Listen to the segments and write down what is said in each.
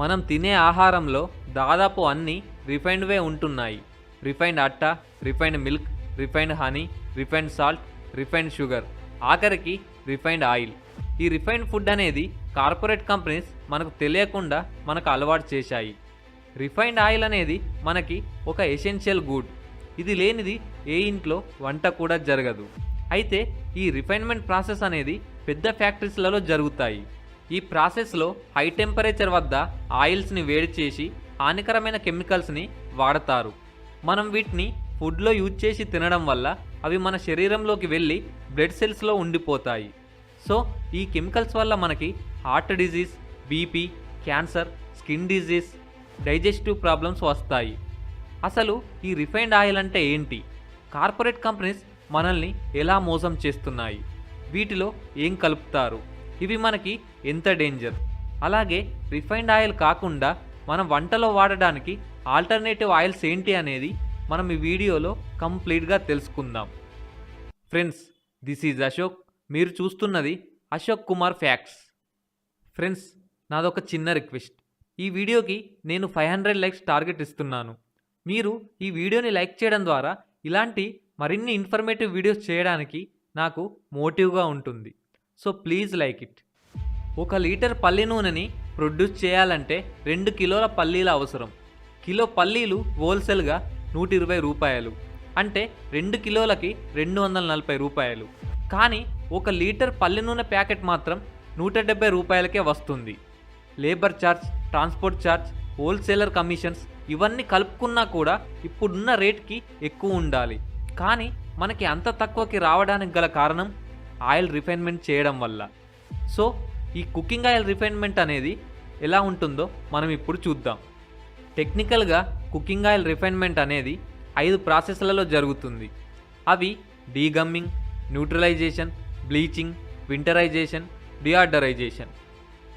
మనం తినే ఆహారంలో దాదాపు అన్నీ రిఫైన్డ్వే ఉంటున్నాయి. రిఫైన్డ్ అట్ట, refined milk, refined honey, refined salt, refined sugar, ఆఖరికి రిఫైన్డ్ ఆయిల్. ఈ రిఫైన్డ్ ఫుడ్ అనేది కార్పొరేట్ కంపెనీస్ మనకు తెలియకుండా మనకు అలవాటు చేశాయి. రిఫైన్డ్ ఆయిల్ అనేది మనకి ఒక ఎసెన్షియల్ గుడ్. ఇది లేనిది ఏ ఇంట్లో వంట కూడా జరగదు. అయితే ఈ రిఫైన్మెంట్ ప్రాసెస్ అనేది పెద్ద ఫ్యాక్టరీస్లలో జరుగుతాయి. ఈ ప్రాసెస్లో హై టెంపరేచర్ వద్ద ఆయిల్స్ని వేడి చేసి హానికరమైన కెమికల్స్ని వాడతారు. మనం వీటిని ఫుడ్లో యూజ్ చేసి తినడం వల్ల అవి మన శరీరంలోకి వెళ్ళి బ్లడ్ సెల్స్లో ఉండిపోతాయి. సో ఈ కెమికల్స్ వల్ల మనకి heart disease, BP, cancer, skin disease, digestive problems వస్తాయి. అసలు ఈ రిఫైన్డ్ ఆయిల్ అంటే ఏంటి? కార్పొరేట్ కంపెనీస్ మనల్ని ఎలా మోసం చేస్తున్నాయి? వీటిలో ఏం కలుపుతారు? ఇవి మనకి ఎంత డేంజర్? అలాగే రిఫైన్డ్ ఆయిల్ కాకుండా మనం వంటలో వాడడానికి ఆల్టర్నేటివ్ ఆయిల్స్ ఏంటి అనేది మనం ఈ వీడియోలో కంప్లీట్గా తెలుసుకుందాం. Friends, this is Ashok. మీరు చూస్తున్నది అశోక్ కుమార్ ఫ్యాక్ట్స్. ఫ్రెండ్స్, నాదొక చిన్న రిక్వెస్ట్. ఈ వీడియోకి నేను 500 లైక్స్ టార్గెట్ ఇస్తున్నాను. మీరు ఈ వీడియోని లైక్ చేయడం ద్వారా ఇలాంటి మరిన్ని ఇన్ఫర్మేటివ్ వీడియోస్ చేయడానికి నాకు మోటివ్గా ఉంటుంది. So please like it. 1 litre పల్లి నూనెని ప్రొడ్యూస్ చేయాలంటే 2 కిలోల పల్లీల అవసరం. కిలో పల్లీలు హోల్సేల్గా 120 రూపాయలు, అంటే 2 కిలోలకి 240 రూపాయలు. కానీ 1 లీటర్ పల్లి నూనె ప్యాకెట్ మాత్రం 170 రూపాయలకే వస్తుంది. Labour charge, transport charge, wholesaler commissions ఇవన్నీ కలుపుకున్నా కూడా ఇప్పుడున్న రేట్కి ఎక్కువ ఉండాలి. కానీ మనకి అంత తక్కువకి రావడానికి గల కారణం ఆయిల్ రిఫైన్మెంట్ చేయడం వల్ల. సో ఈ కుకింగ్ ఆయిల్ రిఫైన్మెంట్ అనేది ఎలా ఉంటుందో మనం ఇప్పుడు చూద్దాం. టెక్నికల్గా కుకింగ్ ఆయిల్ రిఫైన్మెంట్ అనేది 5 ప్రాసెస్లలో జరుగుతుంది. అవి డీగమ్మింగ్, న్యూట్రలైజేషన్, బ్లీచింగ్, వింటరైజేషన్, డిఆర్డరైజేషన్.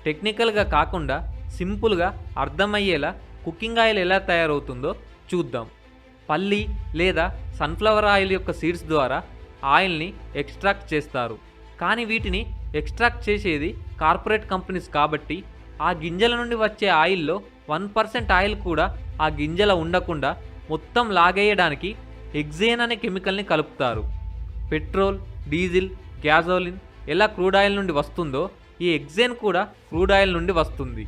టెక్నికల్గా కాకుండా సింపుల్గా అర్థమయ్యేలా కుకింగ్ ఆయిల్ ఎలా తయారవుతుందో చూద్దాం. పల్లి లేదా సన్ఫ్లవర్ ఆయిల్ యొక్క సీడ్స్ ద్వారా ఆయిల్ని ఎక్స్ట్రాక్ట్ చేస్తారు. కానీ వీటిని ఎక్స్ట్రాక్ట్ చేసేది కార్పొరేట్ కంపెనీస్ కాబట్టి ఆ గింజల నుండి వచ్చే ఆయిల్లో 1% ఆయిల్ కూడా ఆ గింజల ఉండకుండా మొత్తం లాగేయడానికి హెక్సేన్ అనే కెమికల్ని కలుపుతారు. పెట్రోల్, డీజిల్, గ్యాసోలిన్ ఎలా క్రూడ్ ఆయిల్ నుండి వస్తుందో ఈ హెక్సేన్ కూడా క్రూడ్ ఆయిల్ నుండి వస్తుంది.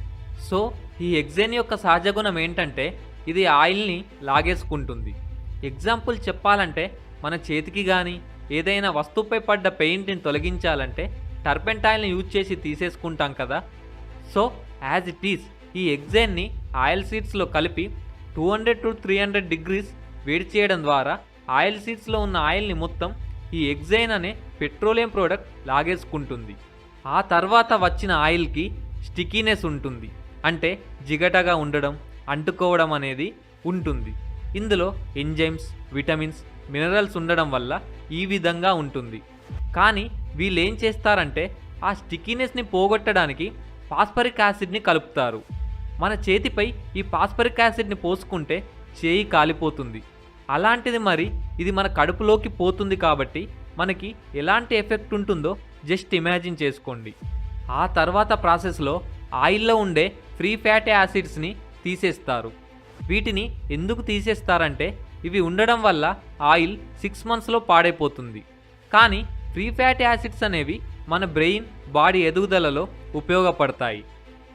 సో ఈ హెక్సేన్ యొక్క సహజ గుణం ఏంటంటే ఇది ఆయిల్ని లాగేసుకుంటుంది. ఎగ్జాంపుల్ చెప్పాలంటే మన చేతికి కానీ ఏదైనా వస్తువుపై పడ్డ పెయింట్ని తొలగించాలంటే టర్పెంటైల్ని యూజ్ చేసి తీసేసుకుంటాం కదా. సో యాజ్ ఇట్ ఈస్ ఈ హెక్సేన్ని ఆయిల్ సీడ్స్లో కలిపి 200 to 300 డిగ్రీస్ వేడి చేయడం ద్వారా ఆయిల్ సీడ్స్లో ఉన్న ఆయిల్ని మొత్తం ఈ హెక్సేన్ అనే పెట్రోలియం ప్రోడక్ట్ లాగేసుకుంటుంది. ఆ తర్వాత వచ్చిన ఆయిల్కి స్టికీనెస్ ఉంటుంది, అంటే జిగటగా ఉండడం, అంటుకోవడం అనేది ఉంటుంది. ఇందులో ఎంజైమ్స్, విటమిన్స్, మినరల్స్ ఉండడం వల్ల ఈ విధంగా ఉంటుంది. కానీ వీళ్ళు ఏం చేస్తారంటే ఆ స్టికీనెస్ని పోగొట్టడానికి ఫాస్ఫరిక్ యాసిడ్ని కలుపుతారు. మన చేతిపై ఈ ఫాస్ఫరిక్ యాసిడ్ని పోసుకుంటే చేయి కాలిపోతుంది. అలాంటిది మరి ఇది మన కడుపులోకి పోతుంది కాబట్టి మనకి ఎలాంటి ఎఫెక్ట్ ఉంటుందో జస్ట్ ఇమాజిన్ చేసుకోండి. ఆ తర్వాత ప్రాసెస్లో ఆయిల్లో ఉండే ఫ్రీ ఫ్యాటీ యాసిడ్స్ని తీసేస్తారు. వీటిని ఎందుకు తీసేస్తారంటే ఇవి ఉండడం వల్ల ఆయిల్ 6 monthsలో పాడైపోతుంది. కానీ ఫ్రీ ఫ్యాటీ యాసిడ్స్ అనేవి మన బ్రెయిన్, బాడీ ఎదుగుదలలో ఉపయోగపడతాయి.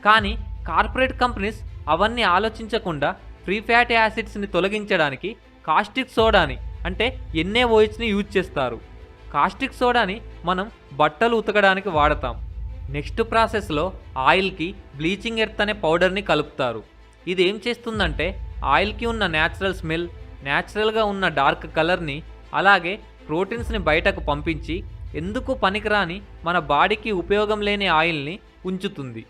కానీ కార్పొరేట్ కంపెనీస్ అవన్నీ ఆలోచించకుండా ఫ్రీ ఫ్యాటీ యాసిడ్స్ని తొలగించడానికి కాస్టిక్ సోడాని, అంటే NaOHని యూజ్ చేస్తారు. కాస్టిక్ సోడాని మనం బట్టలు ఉతకడానికి వాడతాం. నెక్స్ట్ ప్రాసెస్లో ఆయిల్కి బ్లీచింగ్ ఎర్త్ అనే పౌడర్ని కలుపుతారు. ఇది ఏం చేస్తుందంటే ఆయిల్కి ఉన్న న్యాచురల్ స్మెల్, న్యాచురల్గా ఉన్న డార్క్ కలర్ని, అలాగే ప్రోటీన్స్ని బయటకు పంపించి ఎందుకు పనికిరాని మన బాడీకి ఉపయోగం లేని ఆయిల్ని ఉంచుతుంది.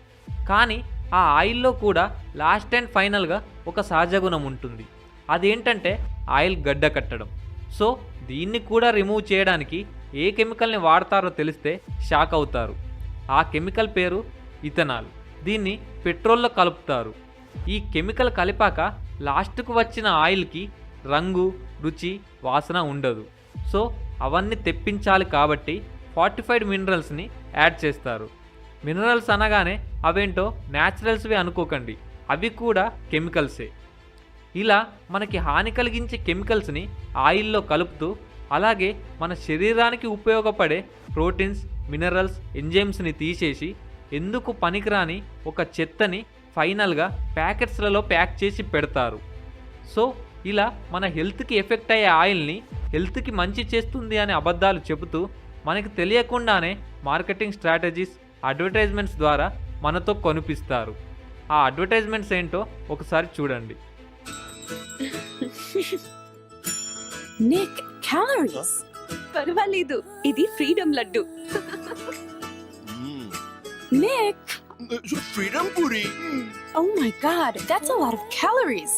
కానీ ఆ ఆయిల్లో కూడా లాస్ట్ అండ్ ఫైనల్గా ఒక సహజ గుణం ఉంటుంది. అదేంటంటే ఆయిల్ గడ్డ కట్టడం. సో దీన్ని కూడా రిమూవ్ చేయడానికి ఏ కెమికల్ని వాడతారో తెలిస్తే షాక్ అవుతారు. ఆ కెమికల్ పేరు ఇథనాల్. దీన్ని పెట్రోల్లో కలుపుతారు. ఈ కెమికల్ కలిపాక లాస్ట్కు వచ్చిన ఆయిల్కి రంగు, రుచి, వాసన ఉండదు. సో అవన్నీ తెప్పించాలి కాబట్టి ఫార్టిఫైడ్ మినరల్స్ని యాడ్ చేస్తారు. మినరల్స్ అనగానే అవేంటో న్యాచురల్స్వి అనుకోకండి. అవి కూడా కెమికల్సే. ఇలా మనకి హాని కలిగించే కెమికల్స్ని ఆయిల్లో కలుపుతూ అలాగే మన శరీరానికి ఉపయోగపడే ప్రోటీన్స్, మినరల్స్, ఎంజైమ్స్ని తీసేసి ఎందుకు పనికిరాని ఒక చెత్తని ఫైనల్గా ప్యాకెట్స్లలో ప్యాక్ చేసి పెడతారు. సో ఇలా మన హెల్త్కి ఎఫెక్ట్ అయ్యే ఆయిల్ని హెల్త్కి మంచి చేస్తుంది అనే అబద్ధాలు చెబుతూ మనకి తెలియకుండానే మార్కెటింగ్ స్ట్రాటజీస్, అడ్వర్టైజ్మెంట్స్ ద్వారా మనతో కొనిపిస్తారు. ఆ అడ్వర్టైజ్మెంట్స్ ఏంటో ఒకసారి చూడండి. నిక్, క్యాలరీస్ పర్వాలేదు, ఇది freedom laddu. Nick, freedom puri. oh my god, that's a lot of calories.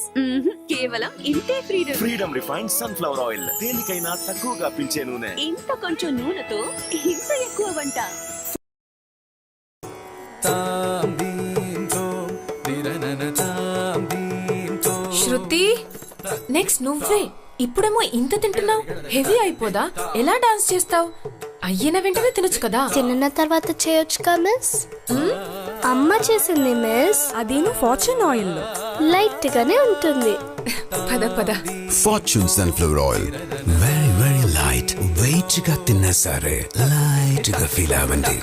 కేవలం ఇంతే freedom. Freedom refined sunflower oil, దేనికైనా తక్కువగా పీల్చే నూనె. ఇంత కొంచెం నూనెతో ఇంత ఎక్కువ వంట. శృతి, నెక్స్ట్ నువ్వే. ఇప్పుడేమో ఇంత తింటున్నావు, హెవీ అయిపోదా? ఎలా డాన్స్ చేస్తావు? అయ్యిన వెంటనే తినొచ్చు కదా. తిన్న తర్వాత చేయొచ్చుగా మిస్. అమ్మ చేసింది మిస్. అదేను ఫార్చ్యూన్ ఆయిల్ లో లైట్ గానే ఉంటుంది. పద పద. Fortune Sunflower Oil. Very, very light. Weight గా తిన్నా సరే లైట్ గా ఫీల్ అవ్వండి.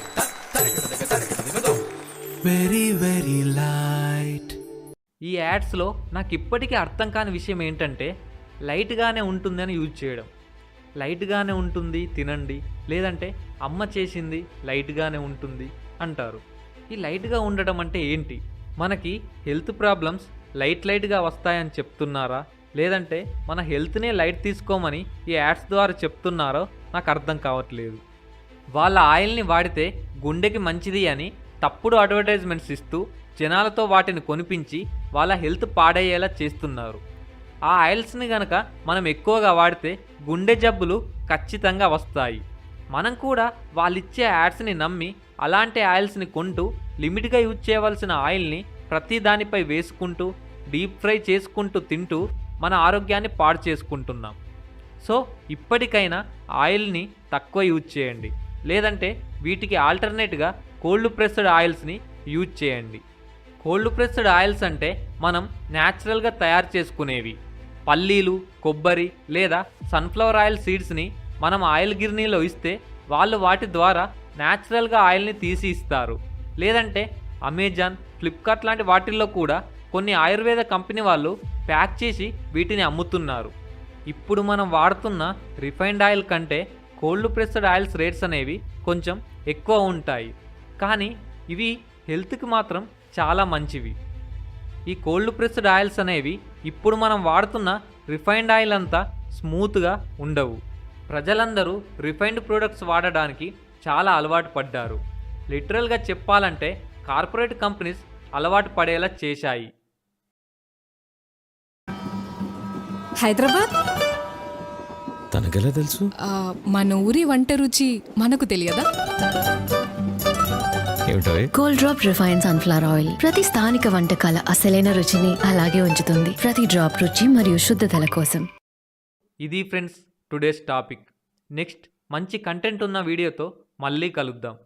Very, very light. ఈ యాడ్స్లో నాకు ఇప్పటికీ అర్థం కాని విషయం ఏంటంటే లైట్గానే ఉంటుందని యూజ్ చేయడం. లైట్గానే ఉంటుంది తినండి, లేదంటే అమ్మ చేసింది లైట్గానే ఉంటుంది అంటారు. ఈ లైట్గా ఉండడం అంటే ఏంటి? మనకి హెల్త్ ప్రాబ్లమ్స్ లైట్గా వస్తాయని చెప్తున్నారా, లేదంటే మన హెల్త్నే లైట్ తీసుకోమని ఈ యాడ్స్ ద్వారా చెప్తున్నారో నాకు అర్థం కావట్లేదు. వాళ్ళ ఆయిల్ని వాడితే గుండెకి మంచిది అని తప్పుడు అడ్వర్టైజ్మెంట్స్ ఇస్తూ జనాలతో వాటిని కొనిపించి వాళ్ళ హెల్త్ పాడయ్యేలా చేస్తున్నారు. ఆ ఆయిల్స్ని గనక మనం ఎక్కువగా వాడితే గుండె జబ్బులు ఖచ్చితంగా వస్తాయి. మనం కూడా వాళ్ళిచ్చే యాడ్స్ని నమ్మి అలాంటి ఆయిల్స్ని కొంటూ లిమిట్గా యూజ్ చేయవలసిన ఆయిల్ని ప్రతి దానిపై వేసుకుంటూ డీప్ ఫ్రై చేసుకుంటూ తింటూ మన ఆరోగ్యాన్ని పాడు చేసుకుంటున్నాం. సో ఇప్పటికైనా ఆయిల్ని తక్కువ యూజ్ చేయండి, లేదంటే వీటికి ఆల్టర్నేట్గా కోల్డ్ ప్రెస్డ్ ఆయిల్స్ని యూజ్ చేయండి. కోల్డ్ ప్రెస్డ్ ఆయిల్స్ అంటే మనం న్యాచురల్గా తయారు చేసుకునేవి. పల్లీలు, కొబ్బరి లేదా సన్ఫ్లవర్ ఆయిల్ సీడ్స్ని మనం ఆయిల్ గిర్నీలో ఇస్తే వాళ్ళు వాటి ద్వారా న్యాచురల్గా ఆయిల్ని తీసి ఇస్తారు. లేదంటే అమెజాన్, ఫ్లిప్కార్ట్ లాంటి వాటిల్లో కూడా కొన్ని ఆయుర్వేద కంపెనీ వాళ్ళు ప్యాక్ చేసి వీటిని అమ్ముతున్నారు. ఇప్పుడు మనం వాడుతున్న రిఫైన్డ్ ఆయిల్ కంటే కోల్డ్ ప్రెస్డ్ ఆయిల్స్ రేట్స్ అనేవి కొంచెం ఎక్కువ ఉంటాయి, కానీ ఇవి హెల్త్కి మాత్రం చాలా మంచివి. ఈ కోల్డ్ ప్రెస్డ్ ఆయిల్స్ అనేవి ఇప్పుడు మనం వాడుతున్న రిఫైన్డ్ ఆయిల్ అంతా స్మూత్గా ఉండవు. ప్రజలందరూ రిఫైన్డ్ ప్రోడక్ట్స్ వాడడానికి చాలా అలవాటు పడ్డారు. లిటరల్గా చెప్పాలంటే కార్పొరేట్ కంపెనీస్ అలవాటు పడేలా చేశాయి. హైదరాబాద్ తనకెలా తెలుసు? మన ఊరి వంట రుచి మనకు తెలియదా? ఏమిటో gold drop refine sunflower oil ప్రతి స్థానిక వంటకాల అసలైన రుచిని అలాగే ఉంచుతుంది. ప్రతి డ్రాప్ రుచి మరియు శుద్ధతల కోసం. ఇది ఫ్రెండ్స్ టుడేస్ టాపిక్. నెక్స్ట్ మంచి కంటెంట్ ఉన్న వీడియోతో మళ్ళీ కలుద్దాం.